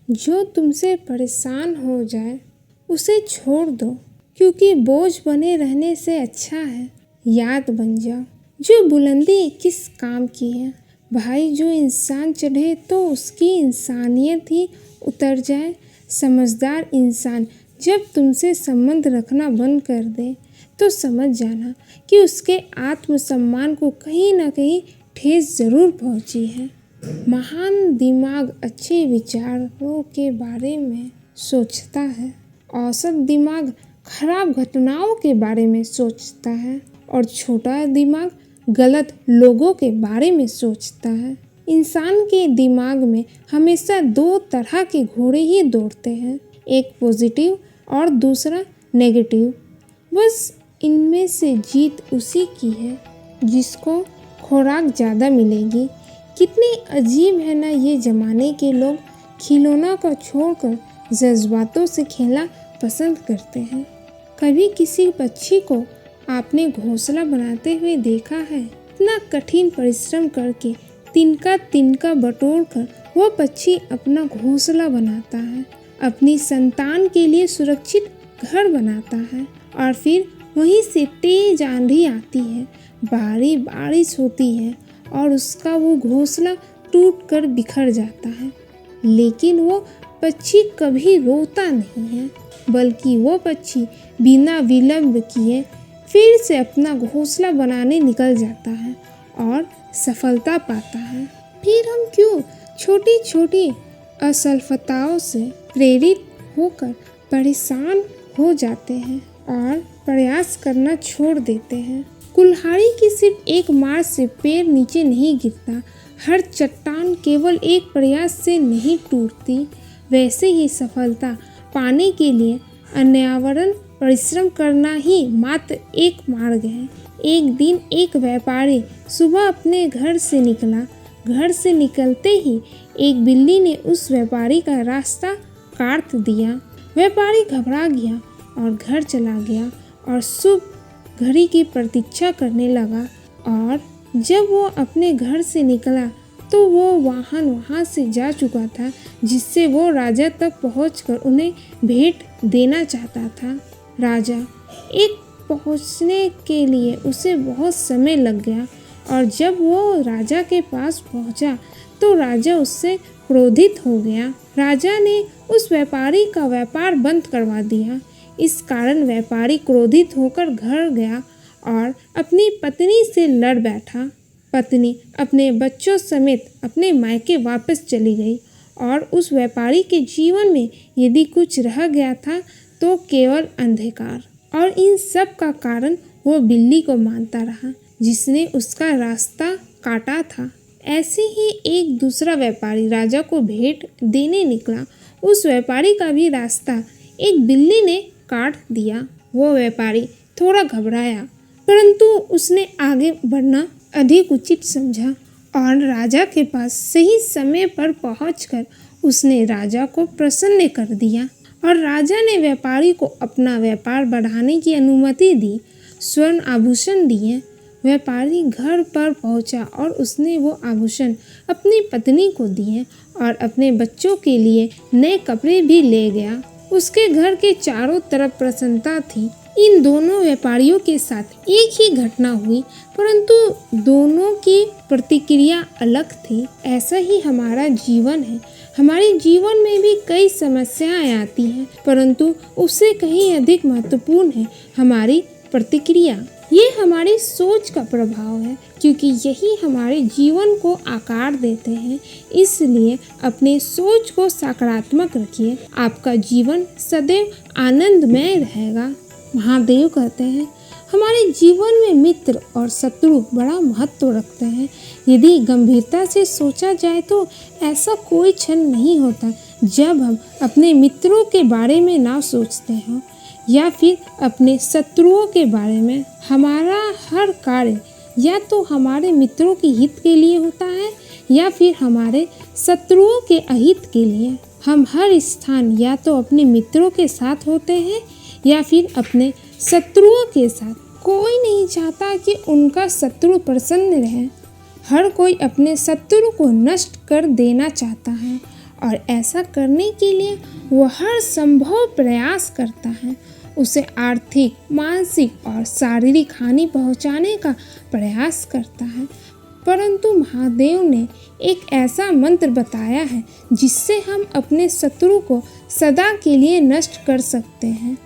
जो तुमसे परेशान हो जाए उसे छोड़ दो, क्योंकि बोझ बने रहने से अच्छा है याद बन जाओ। जो बुलंदी किस काम की है भाई, जो इंसान चढ़े तो उसकी इंसानियत ही उतर जाए। समझदार इंसान जब तुमसे संबंध रखना बंद कर दे तो समझ जाना कि उसके आत्मसम्मान को कहीं ना कहीं ठेस जरूर पहुंची है। महान दिमाग अच्छे विचारों के बारे में सोचता है, औसत दिमाग खराब घटनाओं के बारे में सोचता है और छोटा दिमाग गलत लोगों के बारे में सोचता है। इंसान के दिमाग में हमेशा दो तरह के घोड़े ही दौड़ते हैं, एक पॉजिटिव और दूसरा नेगेटिव। बस इनमें से जीत उसी की है जिसको खुराक ज़्यादा मिलेगी। कितने अजीब है ना ये ज़माने के लोग, खिलौना को छोड़कर जज्बातों से खेलना पसंद करते हैं। कभी किसी पक्षी को आपने घोंसला बनाते हुए देखा है? इतना कठिन परिश्रम करके तिनका तिनका बटोर कर वो पक्षी अपना घोंसला बनाता है, अपनी संतान के लिए सुरक्षित घर बनाता है और फिर वहीं से तेज आंधी आती है, भारी बारिश होती है और उसका वो घोंसला टूट कर बिखर जाता है। लेकिन वो पक्षी कभी रोता नहीं है, बल्कि वो पक्षी बिना विलंब किए फिर से अपना घोंसला बनाने निकल जाता है और सफलता पाता है। फिर हम क्यों छोटी छोटी असफलताओं से प्रेरित होकर परेशान हो जाते हैं और प्रयास करना छोड़ देते हैं? कुल्हाड़ी की सिर्फ एक मार से पैर नीचे नहीं गिरता, हर चट्टान केवल एक प्रयास से नहीं टूटती। वैसे ही सफलता पाने के लिए अनावरण परिश्रम करना ही मात्र एक मार्ग है। एक दिन एक व्यापारी सुबह अपने घर से निकला। घर से निकलते ही एक बिल्ली ने उस व्यापारी का रास्ता काट दिया। व्यापारी घबरा गया और घर चला गया और शुभ घड़ी की प्रतीक्षा करने लगा। और जब वो अपने घर से निकला तो वो वाहन वहाँ से जा चुका था जिससे वो राजा तक पहुंचकर उन्हें भेंट देना चाहता था। राजा एक पहुंचने के लिए उसे बहुत समय लग गया और जब वो राजा के पास पहुंचा तो राजा उससे क्रोधित हो गया। राजा ने उस व्यापारी का व्यापार बंद करवा दिया। इस कारण व्यापारी क्रोधित होकर घर गया और अपनी पत्नी से लड़ बैठा। पत्नी अपने बच्चों समेत अपने मायके वापस चली गई और उस व्यापारी के जीवन में यदि कुछ रह गया था तो केवल अंधकार। और इन सब का कारण वो बिल्ली को मानता रहा जिसने उसका रास्ता काटा था। ऐसे ही एक दूसरा व्यापारी राजा को भेंट देने निकला। उस व्यापारी का भी रास्ता एक बिल्ली ने काट दिया। वो व्यापारी थोड़ा घबराया, परंतु उसने आगे बढ़ना अधिक उचित समझा और राजा के पास सही समय पर पहुंचकर उसने राजा को प्रसन्न कर दिया और राजा ने व्यापारी को अपना व्यापार बढ़ाने की अनुमति दी, स्वर्ण आभूषण दिए। व्यापारी घर पर पहुंचा और उसने वो आभूषण अपनी पत्नी को दिए और अपने बच्चों के लिए नए कपड़े भी ले गया। उसके घर के चारों तरफ प्रसन्नता थी। इन दोनों व्यापारियों के साथ एक ही घटना हुई, परंतु दोनों की प्रतिक्रिया अलग थी। ऐसा ही हमारा जीवन है। हमारे जीवन में भी कई समस्याएं आती हैं, परंतु उससे कहीं अधिक महत्वपूर्ण है हमारी प्रतिक्रिया। ये हमारी सोच का प्रभाव है, क्योंकि यही हमारे जीवन को आकार देते हैं। इसलिए अपने सोच को सकारात्मक रखिए, आपका जीवन सदैव आनंदमय रहेगा। महादेव कहते हैं, हमारे जीवन में मित्र और शत्रु बड़ा महत्व रखते हैं। यदि गंभीरता से सोचा जाए तो ऐसा कोई क्षण नहीं होता जब हम अपने मित्रों के बारे में ना सोचते हों या फिर अपने शत्रुओं के बारे में। हमारा हर कार्य या तो हमारे मित्रों के हित के लिए होता है या फिर हमारे शत्रुओं के अहित के लिए। हम हर स्थान या तो अपने मित्रों के साथ होते हैं या फिर अपने शत्रुओं के साथ। कोई नहीं चाहता कि उनका शत्रु प्रसन्न रहे। हर कोई अपने शत्रु को नष्ट कर देना चाहता है और ऐसा करने के लिए वो हर संभव प्रयास करता है। उसे आर्थिक, मानसिक और शारीरिक हानि पहुंचाने का प्रयास करता है, परंतु महादेव ने एक ऐसा मंत्र बताया है जिससे हम अपने शत्रु को सदा के लिए नष्ट कर सकते हैं,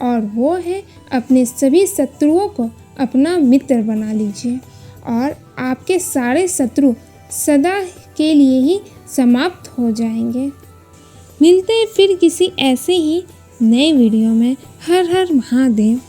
और वो है अपने सभी शत्रुओं को अपना मित्र बना लीजिए और आपके सारे शत्रु सदा के लिए ही समाप्त हो जाएंगे। मिलते हैं फिर किसी ऐसे ही नए वीडियो में। हर हर महादेव।